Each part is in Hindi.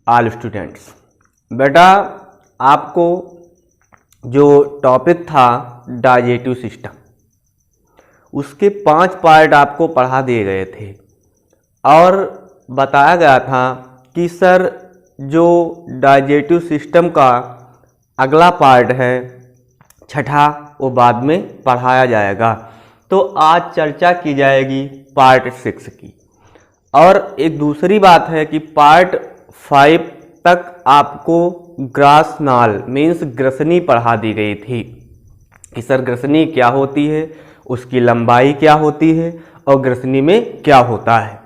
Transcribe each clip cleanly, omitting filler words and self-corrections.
All students. बेटा आपको जो टॉपिक था डाइजेस्टिव सिस्टम, उसके 5 पार्ट आपको पढ़ा दिए गए थे और बताया गया था कि सर जो डाइजेस्टिव सिस्टम का अगला पार्ट है छठा, वो बाद में पढ़ाया जाएगा। तो आज चर्चा की जाएगी पार्ट 6 की। और एक दूसरी बात है कि पार्ट 5 तक आपको ग्रास नाल मीन्स ग्रसनी पढ़ा दी गई थी कि सर ग्रसनी क्या होती है, उसकी लंबाई क्या होती है और ग्रसनी में क्या होता है।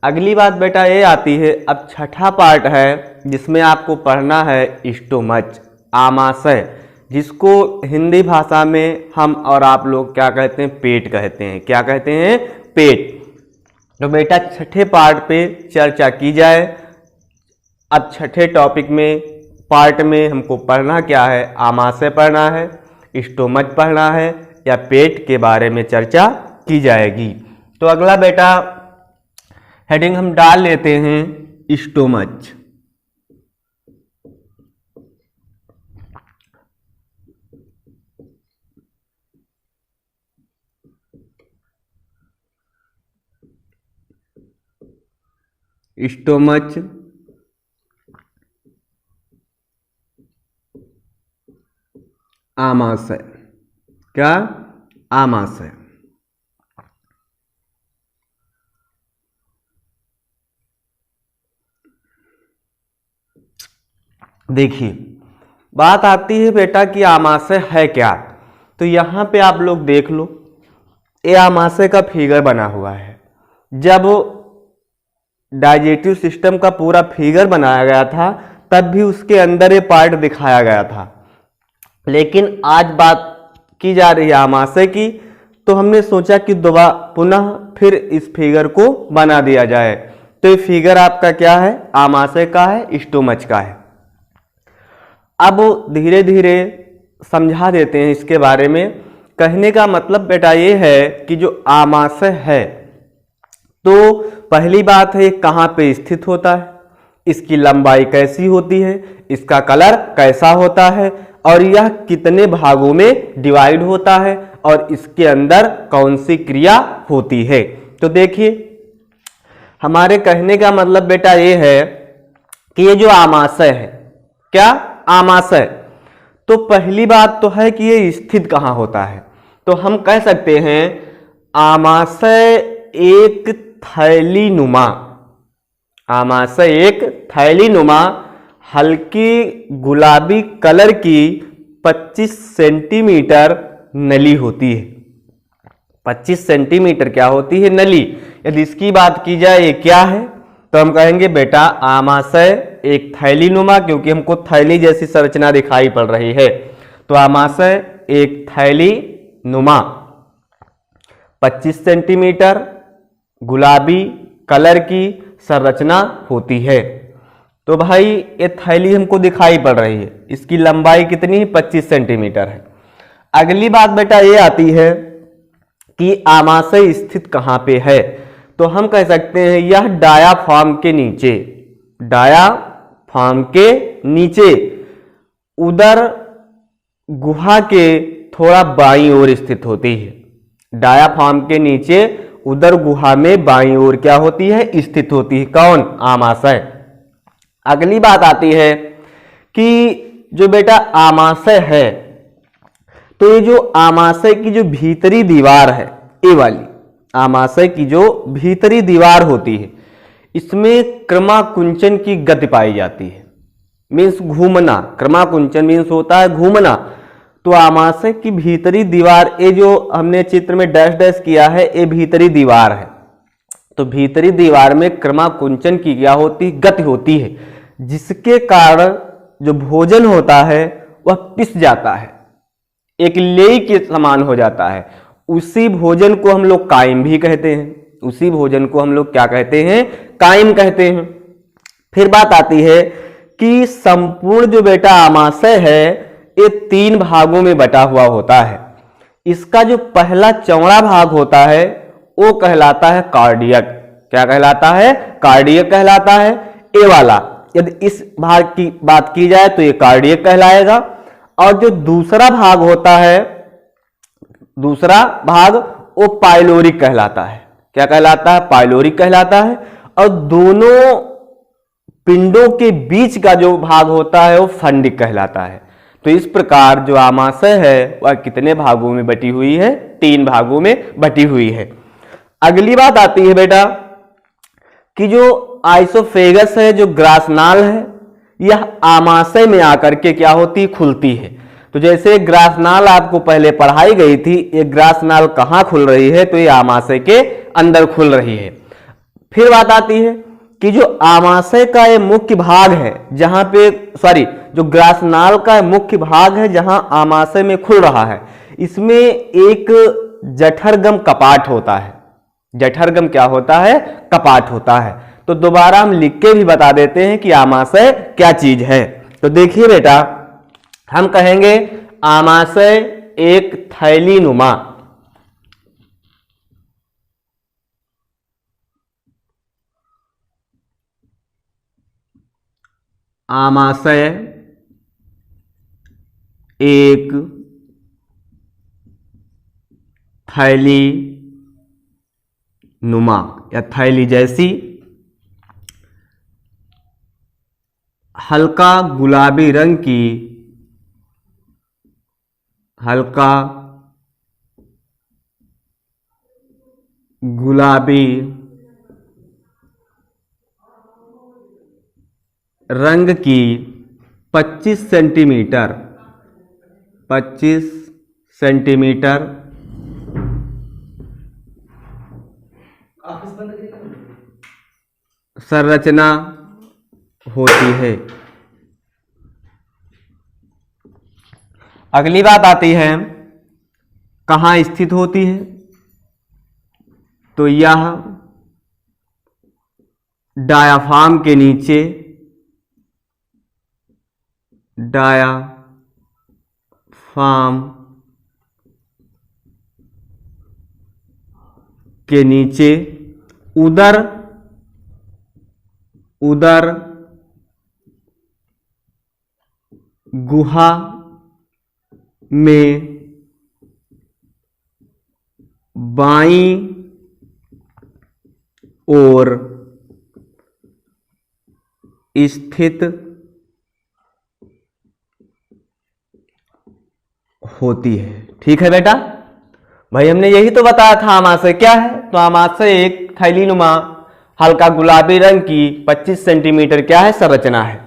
अगली बात बेटा ये आती है, अब छठा पार्ट है जिसमें आपको पढ़ना है स्टोमच, आमाशय, जिसको हिंदी भाषा में हम और आप लोग क्या कहते हैं, पेट कहते हैं। क्या कहते हैं? पेट। तो बेटा छठे पार्ट पे चर्चा की जाए। अब छठे टॉपिक में पार्ट में हमको पढ़ना क्या है, आमाशय पढ़ना है, स्टोमच पढ़ना है या पेट के बारे में चर्चा की जाएगी। तो अगला बेटा हेडिंग हम डाल लेते हैं स्टोमच। स्टोमच आमाशय। क्या? आमाशय। देखिए बात आती है बेटा कि आमाशय है क्या। तो यहाँ पे आप लोग देख लो, ये आमाशय का फिगर बना हुआ है। जब डाइजेस्टिव सिस्टम का पूरा फिगर बनाया गया था तब भी उसके अंदर ये पार्ट दिखाया गया था, लेकिन आज बात की जा रही है आमाशय की, तो हमने सोचा कि दोबारा पुनः फिर इस फिगर को बना दिया जाए। तो ये फिगर आपका क्या है, आमाशय का है, स्टोमच का है। अब धीरे धीरे समझा देते हैं इसके बारे में। कहने का मतलब बेटा ये है कि जो आमाशय है, तो पहली बात है कहाँ पे स्थित होता है, इसकी लंबाई कैसी होती है, इसका कलर कैसा होता है और यह कितने भागों में डिवाइड होता है और इसके अंदर कौन सी क्रिया होती है। तो देखिए हमारे कहने का मतलब बेटा ये है कि ये जो आमाशय है, क्या आमाशय, तो पहली बात तो है कि ये स्थित कहाँ होता है। तो हम कह सकते हैं आमाशय एक थैली नुमा, आमाशय एक थैली नुमा हल्की गुलाबी कलर की 25 सेंटीमीटर नली होती है। 25 सेंटीमीटर क्या होती है, नली। यदि इसकी बात की जाए ये क्या है, तो हम कहेंगे बेटा आमाशय एक थैली नुमा, क्योंकि हमको थैली जैसी संरचना दिखाई पड़ रही है। तो आमाशय एक थैली नुमा 25 सेंटीमीटर गुलाबी कलर की संरचना होती है। तो भाई ये थैली हमको दिखाई पड़ रही है, इसकी लंबाई कितनी है, 25 सेंटीमीटर है। अगली बात बेटा ये आती है कि आमाशय स्थित कहाँ पे है। तो हम कह सकते हैं यह डायाफ्राम के नीचे, डायाफ्राम के नीचे उदर गुहा के थोड़ा बाईं ओर स्थित होती है। डायाफ्राम के नीचे उदर गुहा में बाईं ओर क्या होती है, स्थित होती है। कौन? आमाशय। अगली बात आती है कि जो बेटा आमाशय है, तो ये जो आमाशय की जो भीतरी दीवार है, ये वाली आमाशय की जो भीतरी दीवार होती है, इसमें क्रमाकुंचन की गति पाई जाती है। मीन्स घूमना, क्रमाकुंचन मीन्स होता है घूमना। तो आमाशय की भीतरी दीवार, ये जो हमने चित्र में डैश डैश किया है, ये भीतरी दीवार है। तो भीतरी दीवार में क्रमाकुंचन की क्या होती है, गति होती है, जिसके कारण जो भोजन होता है वह पिस जाता है, एक लेई के समान हो जाता है। उसी भोजन को हम लोग कायम भी कहते हैं। उसी भोजन को हम लोग क्या कहते हैं, कायम कहते हैं। फिर बात आती है कि संपूर्ण जो बेटा आमाशय है ये 3 भागों में बटा हुआ होता है। इसका जो पहला चौड़ा भाग होता है वो कहलाता है कार्डियक। क्या कहलाता है? कार्डियक कहलाता है। ए वाला यदि इस भाग की बात की जाए तो ये कार्डियक कहलाएगा। और जो दूसरा भाग होता है, दूसरा भाग वो पाइलोरिक कहलाता है। क्या कहलाता है? पाइलोरिक कहलाता है। और दोनों पिंडों के बीच का जो भाग होता है वो फंडिक कहलाता है। तो इस प्रकार जो आमाशय है वह कितने भागों में बटी हुई है? 3 भागों में बटी हुई है। अगली बात आती है बेटा कि जो आइसोफेगस है, जो ग्रासनाल है, यह आमाशय में आकर के क्या होती? खुलती है। तो जैसे ग्रासनाल आपको पहले पढ़ाई गई थी, ये ग्रासनाल कहाँ खुल रही है? तो ये आमाशय के अंदर खुल रही है। फिर बात आती है कि जो आमाशय का ये मुख्य भाग है, जहां पे जो ग्रासनाल का मुख्य भाग है जहां आमाशय में खुल रहा है, इसमें एक जठरगम कपाट होता है। जठरगम क्या होता है? कपाट होता है। तो दोबारा हम लिख के भी बता देते हैं कि आमाशय क्या चीज है। तो देखिए बेटा, हम कहेंगे आमाशय एक थैलीनुमा आमाशय एक थैली नुमा या थैली जैसी हल्का गुलाबी रंग की, हल्का गुलाबी रंग की 25 सेंटीमीटर 25 सेंटीमीटर संरचना होती है। अगली बात आती है कहाँ स्थित होती है? तो यह डायाफ्राम के नीचे, डायाफ्राम के नीचे उदर गुहा में बाईं ओर स्थित होती है। ठीक है बेटा, भाई हमने यही तो बताया था आमाशय क्या है। तो आमाशय एक थैलीनुमा हल्का गुलाबी रंग की 25 सेंटीमीटर क्या है? संरचना है।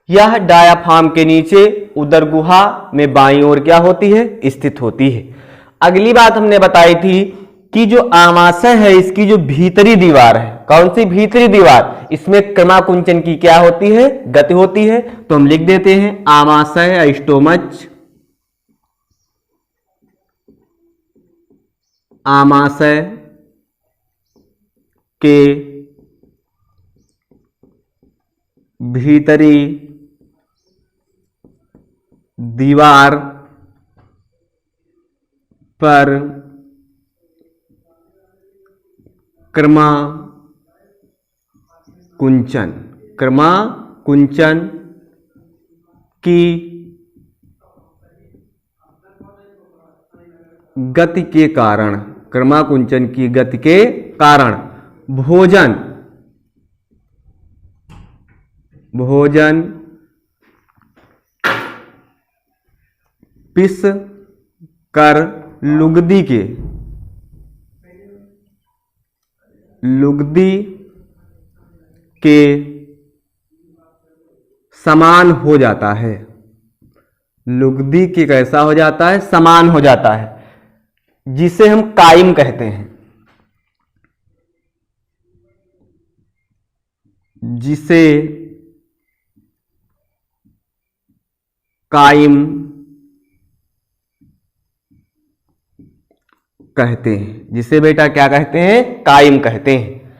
यह डायाफ्राम के नीचे उदर गुहा में बाईं ओर क्या होती है? स्थित होती है। अगली बात हमने बताई थी कि जो आमाशय है इसकी जो भीतरी दीवार है, कौन सी भीतरी दीवार? इसमें क्रमाकुंचन की क्या होती है? गति होती है। तो हम लिख देते हैं आमाशय स्टोमच, आमाशय के भीतरी दीवार पर क्रमाकुंचन की गति के कारण, क्रमाकुंचन की गति के कारण भोजन पिस कर लुगदी के समान हो जाता है। लुगदी के कैसा हो जाता है? समान हो जाता है, जिसे हम कायम कहते हैं। जिसे कायम कहते हैं, जिसे बेटा क्या कहते हैं? कायम कहते हैं।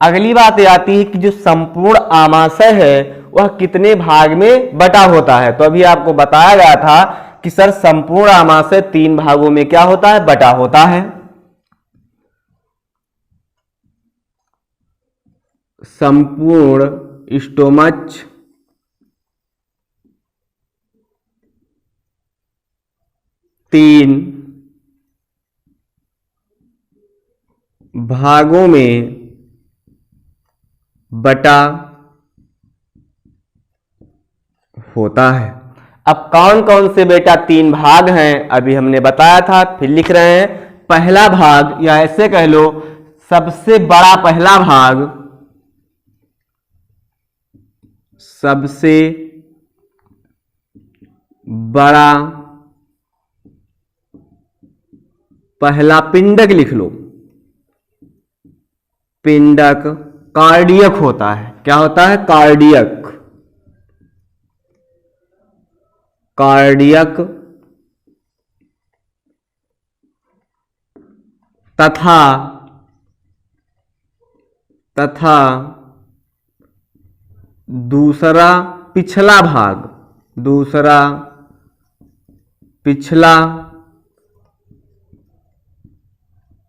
अगली बात आती है कि जो संपूर्ण आमाशय है वह कितने भाग में बटा होता है। तो अभी आपको बताया गया था कि सर संपूर्ण आमाशय 3 भागों में क्या होता है? बटा होता है। संपूर्ण स्टोमच, तीन भागों में बटा होता है। अब कौन कौन से बेटा तीन भाग हैं अभी हमने बताया था, फिर लिख रहे हैं। पहला भाग, या ऐसे कह लो सबसे बड़ा पहला भाग, सबसे बड़ा पहला पिंडक लिख लो, पिंडक कार्डियक होता है। क्या होता है? कार्डियक। कार्डियक तथा दूसरा पिछला भाग, दूसरा पिछला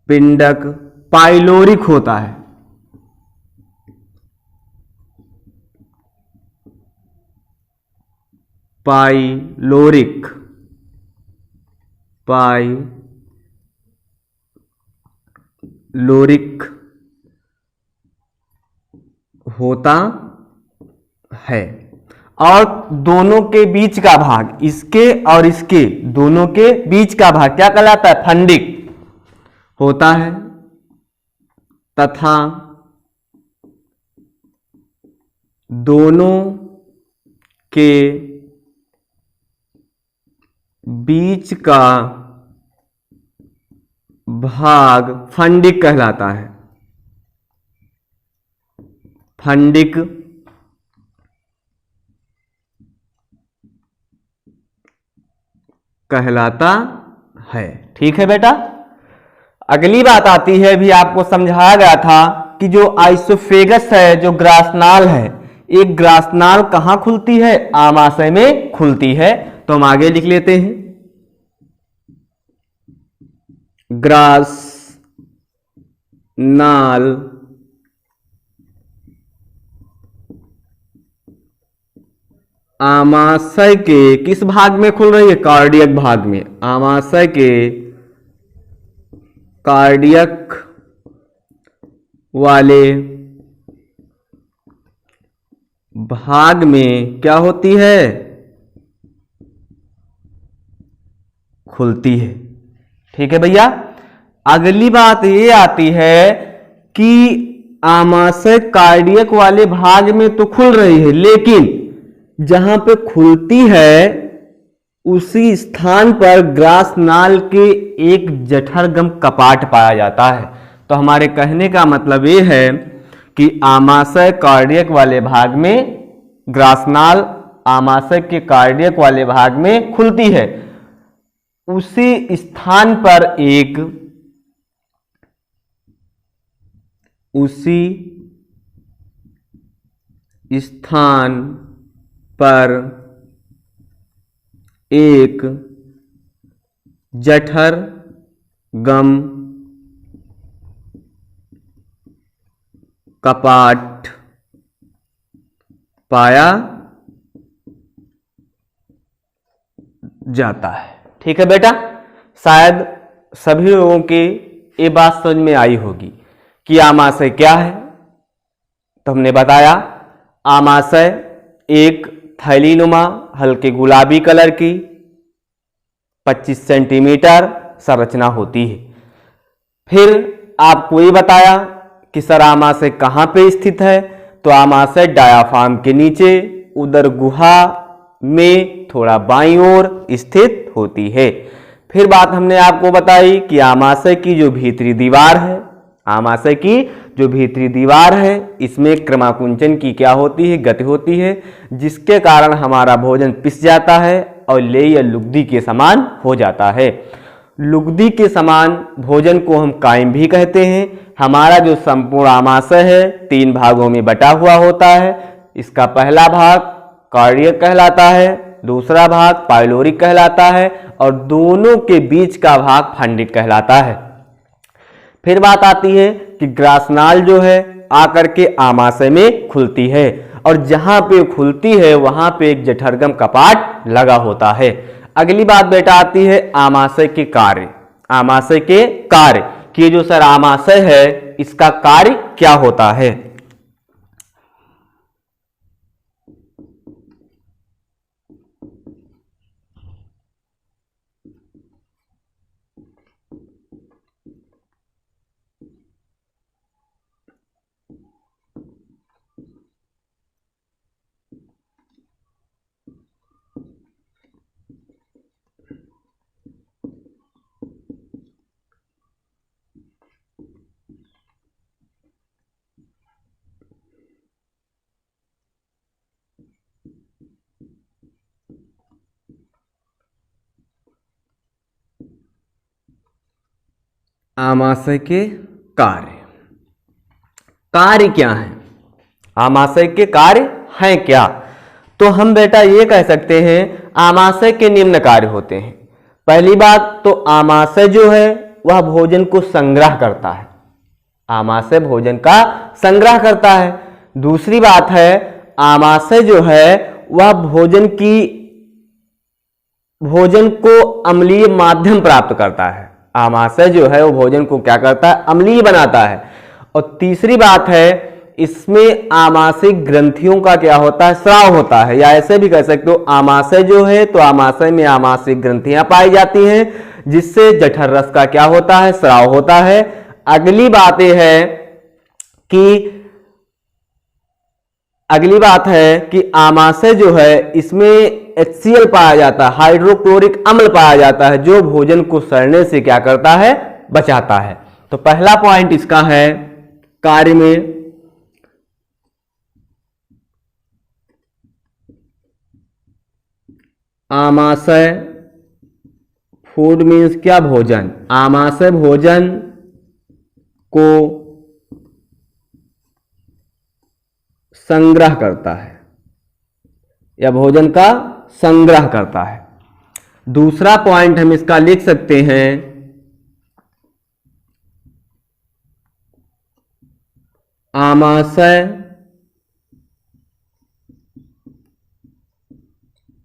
पिंडक पाइलोरिक होता है। पाइलोरिक, पाइलोरिक होता है। और दोनों के बीच का भाग, इसके और इसके दोनों के बीच का भाग क्या कहलाता है? फंडिक होता है। तथा दोनों के बीच का भाग फंडिक कहलाता है। फंडिक कहलाता है। ठीक है बेटा। अगली बात आती है, भी आपको समझाया गया था कि जो आइसोफेगस है, जो ग्रासनाल है, एक ग्रासनाल कहां खुलती है? आमाशय में खुलती है। तो हम आगे लिख लेते हैं, ग्रासनाल आमाशय के किस भाग में खुल रही है? कार्डियक भाग में। आमाशय के कार्डियक वाले भाग में क्या होती है? खुलती है। ठीक है भैया। अगली बात ये आती है कि आमाशय कार्डियक वाले भाग में तो खुल रही है, लेकिन जहां पे खुलती है उसी स्थान पर ग्रासनाल के एक जठरगम कपाट पाया जाता है। तो हमारे कहने का मतलब ये है कि आमाशय कार्डियक वाले भाग में, ग्रासनाल आमाशय के कार्डियक वाले भाग में खुलती है, उसी स्थान पर एक, उसी स्थान पर एक जठरगम कपाट पाया जाता है। ठीक है बेटा। शायद सभी लोगों के ये बात समझ में आई होगी कि आमाशय क्या है। तो हमने बताया, आमाशय एक थैलीनुमा हल्के गुलाबी कलर की 25 सेंटीमीटर संरचना होती है। फिर आपको ये बताया कि सर आमाशय कहाँ पे स्थित है? तो आमाशय डायाफ्राम के नीचे उदर गुहा में थोड़ा बाईं ओर स्थित होती है। फिर बात हमने आपको बताई कि आमाशय की जो भीतरी दीवार है, आमाशय की जो भीतरी दीवार है, इसमें क्रमाकुंचन की क्या होती है? गति होती है, जिसके कारण हमारा भोजन पिस जाता है और ले या लुगदी के समान हो जाता है। लुगदी के समान भोजन को हम कायम भी कहते हैं। हमारा जो संपूर्ण आमाशय है 3 भागों में बटा हुआ होता है। इसका पहला भाग कार्डियक कहलाता है, दूसरा भाग पाइलोरिक कहलाता है और दोनों के बीच का भाग फंडिक कहलाता है। फिर बात आती है कि ग्रासनाल जो है आकर के आमाशय में खुलती है और जहां पे खुलती है वहां पे एक जठरगम कपाट लगा होता है। अगली बात बेटा आती है आमाशय के कार्य। आमाशय के कार्य कि जो सर आमाशय है इसका कार्य क्या होता है। आमाशय के कार्य, कार्य क्या है, आमाशय के कार्य हैं क्या। तो हम बेटा ये कह सकते हैं आमाशय के निम्न कार्य होते हैं। पहली बात तो आमाशय जो है वह भोजन को संग्रह करता है, आमाशय भोजन का संग्रह करता है। दूसरी बात है आमाशय जो है वह भोजन को अम्लीय माध्यम प्राप्त करता है। आमाशय जो है वो भोजन को क्या करता है, अम्लीय बनाता है। और तीसरी बात है इसमें आमाशयिक ग्रंथियों का क्या होता है, स्राव होता है, या ऐसे भी कह सकते हो आमाशय जो है तो आमाशय में आमाशयिक ग्रंथियां पाई जाती हैं जिससे जठर रस का क्या होता है, स्राव होता है। अगली बात है कि आमाशय जो है इसमें HCl पाया जाता है, हाइड्रोक्लोरिक अम्ल पाया जाता है जो भोजन को सड़ने से क्या करता है, बचाता है। तो पहला पॉइंट इसका है कार्य में आमाशय, फूड मीन्स क्या, भोजन, आमाशय भोजन को संग्रह करता है या भोजन का संग्रह करता है। दूसरा पॉइंट हम इसका लिख सकते हैं आमाशय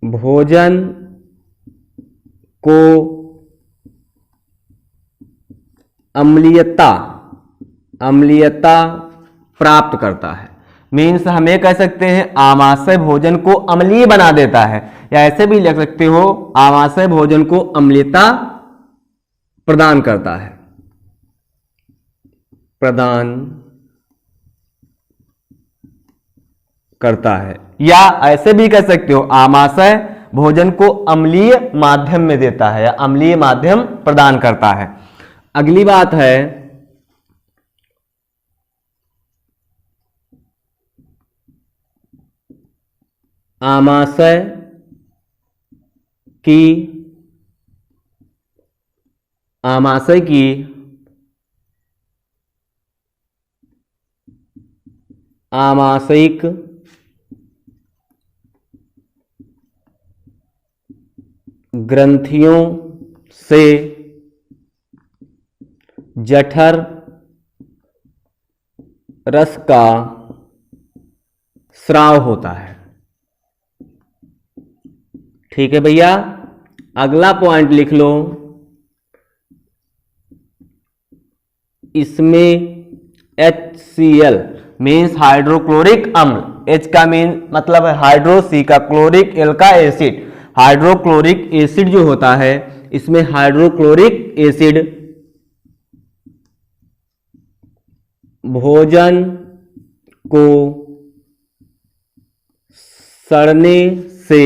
भोजन को अम्लीयता प्राप्त करता है। मीन्स हम ये कह सकते हैं आमाशय भोजन को अम्लीय बना देता है, या ऐसे भी लिख सकते हो आमाशय भोजन को अम्लीयता प्रदान करता है, प्रदान करता है। या ऐसे भी कह सकते हो आमाशय भोजन को अम्लीय माध्यम में देता है या अम्लीय माध्यम प्रदान करता है। अगली बात है आमाशय की आमाशयिक ग्रंथियों से जठर रस का स्राव होता है। ठीक है भैया, अगला पॉइंट लिख लो, इसमें HCl मीन्स हाइड्रोक्लोरिक अम्ल, H का मीन मतलब है हाइड्रो, C का क्लोरिक, L का एसिड। हाइड्रोक्लोरिक एसिड जो होता है इसमें हाइड्रोक्लोरिक एसिड भोजन को सड़ने से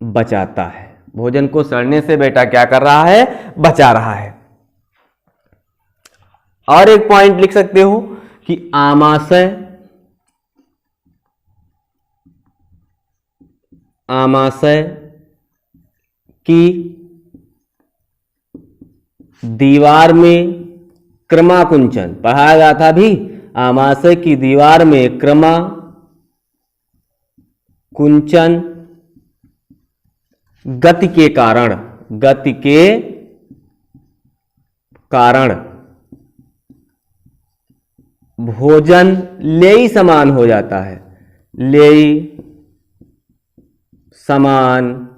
बचाता है। भोजन को सड़ने से बेटा क्या कर रहा है, बचा रहा है। और एक पॉइंट लिख सकते हो कि आमाशय की दीवार में क्रमाकुंचन पढ़ाया गया था भी, आमाशय की दीवार में क्रमाकुंचन गति के कारण भोजन लेई समान हो जाता है, लेई समान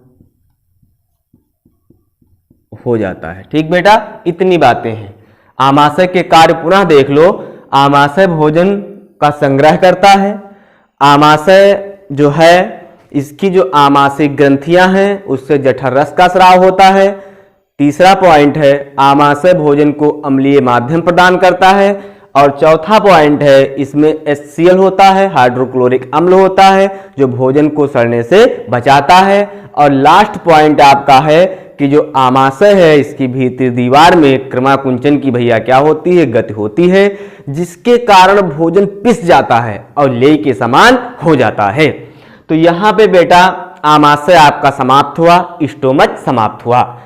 हो जाता है। ठीक बेटा, इतनी बातें हैं। आमाशय के कार्य पुनः देख लो। आमाशय भोजन का संग्रह करता है। आमाशय जो है, इसकी जो आमाशयिक ग्रंथियां हैं उससे जठर रस का स्राव होता है। तीसरा पॉइंट है, आमाशय भोजन को अम्लीय माध्यम प्रदान करता है। और चौथा पॉइंट है, इसमें HCl होता है, हाइड्रोक्लोरिक अम्ल होता है, जो भोजन को सड़ने से बचाता है। और लास्ट पॉइंट आपका है कि जो आमाशय है, इसकी भीतरी दीवार में क्रमाकुंचन की भैया क्या होती है, गति होती है, जिसके कारण भोजन पिस जाता है और लेई के समान हो जाता है। तो यहां पे बेटा आमाशय आपका समाप्त हुआ, स्टोमच समाप्त हुआ।